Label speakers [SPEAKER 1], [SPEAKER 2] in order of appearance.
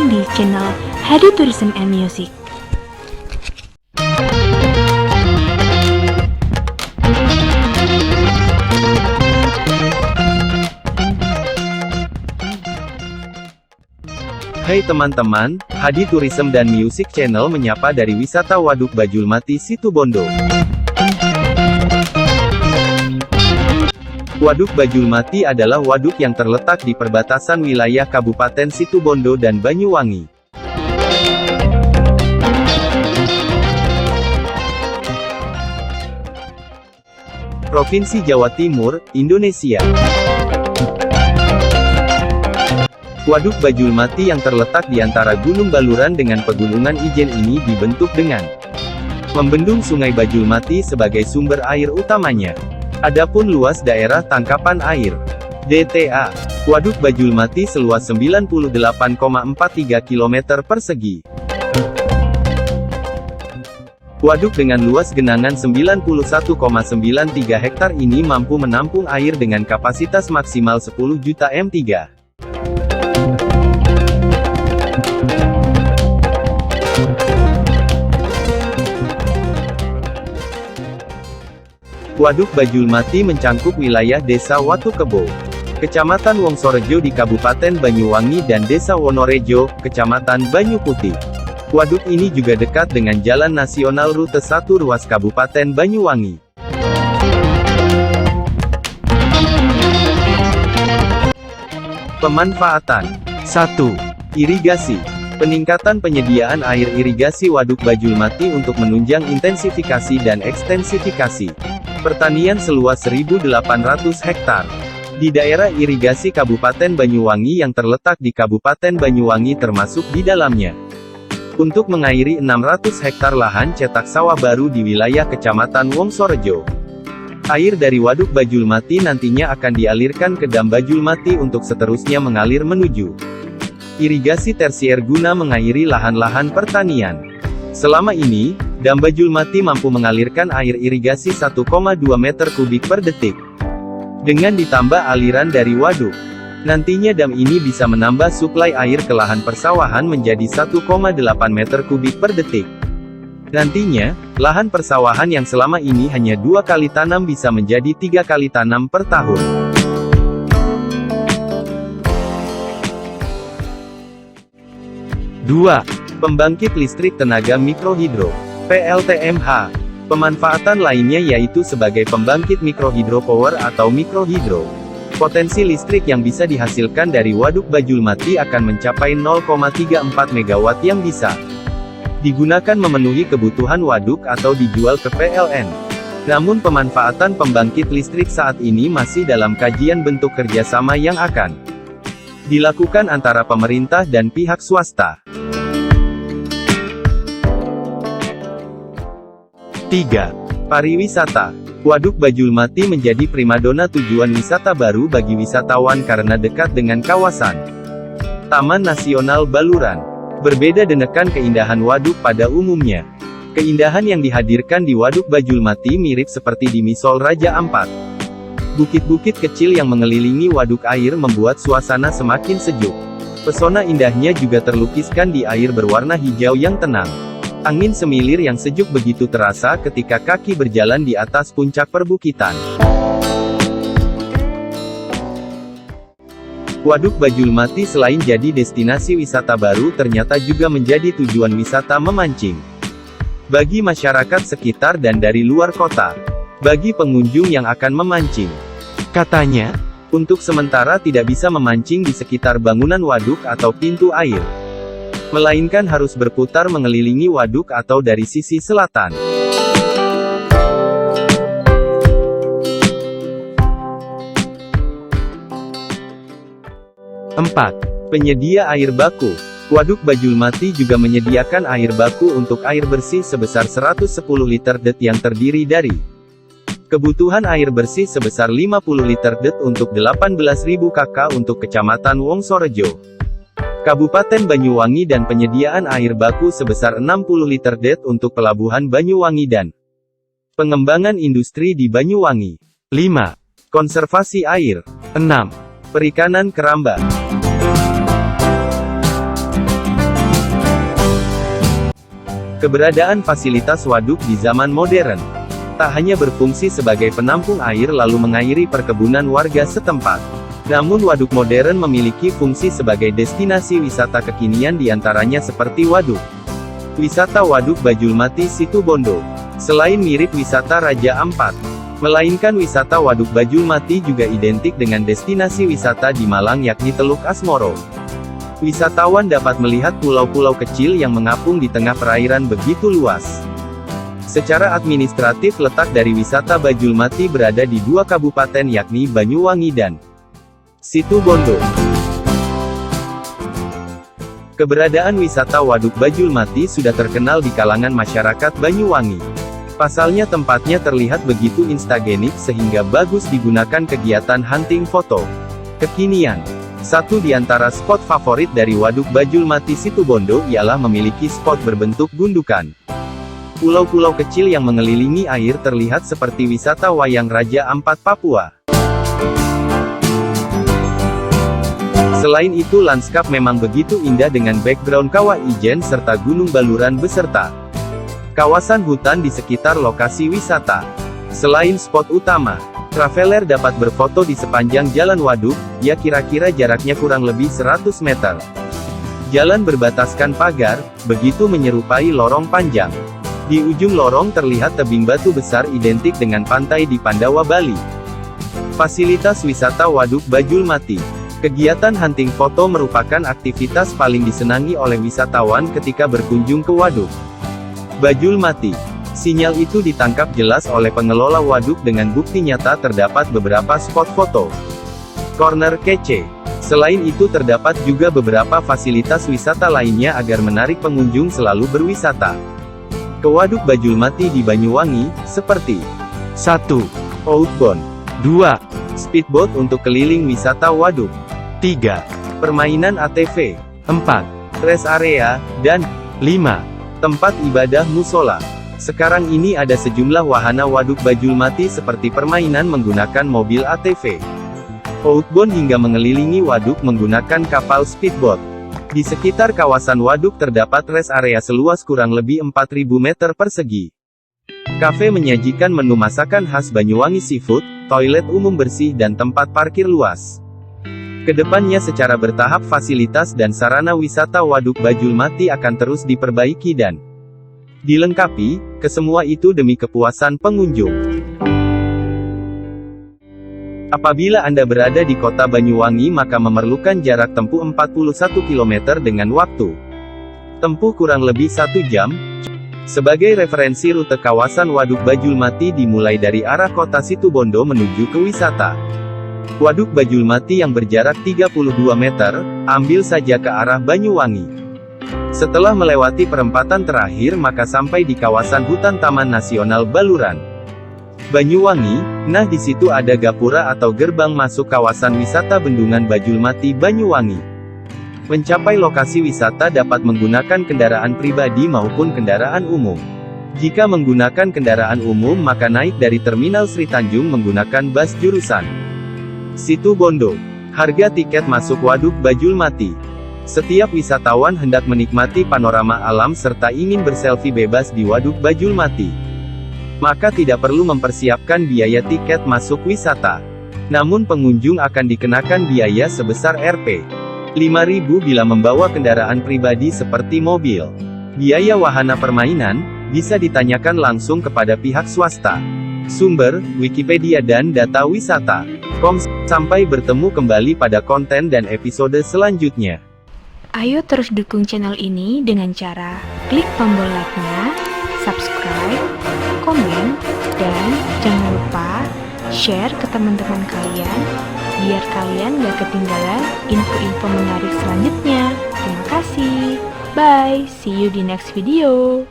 [SPEAKER 1] datang di channel Hadi Tourism and Music.
[SPEAKER 2] Hai teman-teman, Hadi Tourism dan Music Channel menyapa dari wisata Waduk Bajulmati Situbondo. Waduk Bajulmati adalah waduk yang terletak di perbatasan wilayah Kabupaten Situbondo dan Banyuwangi. Provinsi Jawa Timur, Indonesia. Waduk Bajulmati yang terletak di antara Gunung Baluran dengan Pegunungan Ijen ini dibentuk dengan membendung Sungai Bajulmati sebagai sumber air utamanya. Adapun luas daerah tangkapan air DTA, Waduk Bajulmati seluas 98,43 km persegi. Waduk dengan luas genangan 91,93 hektar ini mampu menampung air dengan kapasitas maksimal 10 juta m3. Waduk Bajulmati mencangkup wilayah Desa Watukebo, Kecamatan Wongsorejo di Kabupaten Banyuwangi dan Desa Wonorejo, Kecamatan Banyuputih. Waduk ini juga dekat dengan Jalan Nasional Rute 1 ruas Kabupaten Banyuwangi. Pemanfaatan 1. Irigasi. Peningkatan penyediaan air irigasi Waduk Bajulmati untuk menunjang intensifikasi dan ekstensifikasi pertanian seluas 1.800 hektar. Di daerah irigasi Kabupaten Banyuwangi yang terletak di Kabupaten Banyuwangi termasuk di dalamnya. Untuk mengairi 600 hektar lahan cetak sawah baru di wilayah Kecamatan Wongsorejo. Air dari Waduk Bajulmati nantinya akan dialirkan ke Dam Bajulmati untuk seterusnya mengalir menuju irigasi tersier guna mengairi lahan-lahan pertanian. Selama ini, Dam Bajulmati mampu mengalirkan air irigasi 1,2 meter kubik per detik. Dengan ditambah aliran dari waduk, nantinya dam ini bisa menambah suplai air ke lahan persawahan menjadi 1,8 meter kubik per detik. Nantinya, lahan persawahan yang selama ini hanya 2 kali tanam bisa menjadi 3 kali tanam per tahun. Dua. Pembangkit listrik tenaga mikrohidro (PLTMH). Pemanfaatan lainnya yaitu sebagai pembangkit mikrohidro power atau mikrohidro. Potensi listrik yang bisa dihasilkan dari Waduk Bajulmati akan mencapai 0,34 MW yang bisa digunakan memenuhi kebutuhan waduk atau dijual ke PLN. Namun pemanfaatan pembangkit listrik saat ini masih dalam kajian bentuk kerjasama yang akan dilakukan antara pemerintah dan pihak swasta. 3. Pariwisata. Waduk Bajulmati menjadi primadona tujuan wisata baru bagi wisatawan karena dekat dengan kawasan Taman Nasional Baluran. Berbeda dengan keindahan waduk pada umumnya. Keindahan yang dihadirkan di Waduk Bajulmati mirip seperti di Misol Raja Ampat. Bukit-bukit kecil yang mengelilingi waduk air membuat suasana semakin sejuk. Pesona indahnya juga terlukiskan di air berwarna hijau yang tenang. Angin semilir yang sejuk begitu terasa ketika kaki berjalan di atas puncak perbukitan. Waduk Bajulmati selain jadi destinasi wisata baru ternyata juga menjadi tujuan wisata memancing bagi masyarakat sekitar dan dari luar kota. Bagi pengunjung yang akan memancing, katanya, untuk sementara tidak bisa memancing di sekitar bangunan waduk atau pintu air, melainkan harus berputar mengelilingi waduk atau dari sisi selatan. 4. Penyedia air baku. Waduk Bajulmati juga menyediakan air baku untuk air bersih sebesar 110 liter det yang terdiri dari kebutuhan air bersih sebesar 50 liter det untuk 18.000 kakak untuk Kecamatan Wongsorejo, Kabupaten Banyuwangi dan penyediaan air baku sebesar 60 liter det untuk Pelabuhan Banyuwangi dan pengembangan industri di Banyuwangi. 5. Konservasi air. 6. Perikanan keramba. Keberadaan fasilitas waduk di zaman modern tak hanya berfungsi sebagai penampung air lalu mengairi perkebunan warga setempat. Namun waduk modern memiliki fungsi sebagai destinasi wisata kekinian diantaranya seperti waduk wisata Waduk Bajulmati Situbondo. Selain mirip wisata Raja Ampat, melainkan wisata Waduk Bajulmati juga identik dengan destinasi wisata di Malang yakni Teluk Asmoro. Wisatawan dapat melihat pulau-pulau kecil yang mengapung di tengah perairan begitu luas. Secara administratif letak dari wisata Bajulmati berada di dua kabupaten yakni Banyuwangi dan Situbondo. Keberadaan wisata Waduk Bajulmati sudah terkenal di kalangan masyarakat Banyuwangi. Pasalnya tempatnya terlihat begitu instagenik sehingga bagus digunakan kegiatan hunting foto kekinian. Satu di antara spot favorit dari Waduk Bajulmati Situbondo ialah memiliki spot berbentuk gundukan. Pulau-pulau kecil yang mengelilingi air terlihat seperti wisata wayang Raja Ampat Papua. Selain itu lanskap memang begitu indah dengan background kawah ijen serta gunung baluran beserta kawasan hutan di sekitar lokasi wisata. Selain spot utama, traveler dapat berfoto di sepanjang jalan waduk, ya kira-kira jaraknya kurang lebih 100 meter. Jalan berbataskan pagar, begitu menyerupai lorong panjang. Di ujung lorong terlihat tebing batu besar identik dengan pantai di Pandawa, Bali. Fasilitas wisata Waduk Bajulmati. Kegiatan hunting foto merupakan aktivitas paling disenangi oleh wisatawan ketika berkunjung ke Waduk Bajulmati. Sinyal itu ditangkap jelas oleh pengelola waduk dengan bukti nyata terdapat beberapa spot foto corner kece. Selain itu terdapat juga beberapa fasilitas wisata lainnya agar menarik pengunjung selalu berwisata ke Waduk Bajulmati di Banyuwangi, seperti 1. Outbound 2. Speedboat untuk keliling wisata waduk 3. Permainan ATV 4. Rest area, dan 5. Tempat ibadah musola. Sekarang ini ada sejumlah wahana Waduk Bajulmati seperti permainan menggunakan mobil ATV, outbound hingga mengelilingi waduk menggunakan kapal speedboat. Di sekitar kawasan waduk terdapat rest area seluas kurang lebih 4.000 meter persegi. Kafe menyajikan menu masakan khas Banyuwangi seafood, toilet umum bersih dan tempat parkir luas. Kedepannya secara bertahap fasilitas dan sarana wisata Waduk Bajulmati akan terus diperbaiki dan dilengkapi, kesemua itu demi kepuasan pengunjung. Apabila Anda berada di kota Banyuwangi maka memerlukan jarak tempuh 41 km dengan waktu tempuh kurang lebih 1 jam. Sebagai referensi rute kawasan Waduk Bajulmati dimulai dari arah kota Situbondo menuju ke wisata Waduk Bajulmati yang berjarak 32 meter, ambil saja ke arah Banyuwangi. Setelah melewati perempatan terakhir maka sampai di kawasan hutan Taman Nasional Baluran Banyuwangi. Nah di situ ada gapura atau gerbang masuk kawasan wisata Bendungan Bajulmati Banyuwangi. Mencapai lokasi wisata dapat menggunakan kendaraan pribadi maupun kendaraan umum. Jika menggunakan kendaraan umum maka naik dari Terminal Sri Tanjung menggunakan bus jurusan Situbondo. Harga tiket masuk Waduk Bajulmati. Setiap wisatawan hendak menikmati panorama alam serta ingin berselfie bebas di Waduk Bajulmati, maka tidak perlu mempersiapkan biaya tiket masuk wisata. Namun pengunjung akan dikenakan biaya sebesar Rp5.000 bila membawa kendaraan pribadi seperti mobil. Biaya wahana permainan bisa ditanyakan langsung kepada pihak swasta. Sumber, Wikipedia dan data wisata.com. Sampai bertemu kembali pada konten dan episode selanjutnya.
[SPEAKER 1] Ayo terus dukung channel ini dengan cara klik tombol like-nya, subscribe, komen, dan jangan lupa share ke teman-teman kalian, biar kalian gak ketinggalan info-info menarik selanjutnya. Terima kasih. Bye, see you di next video.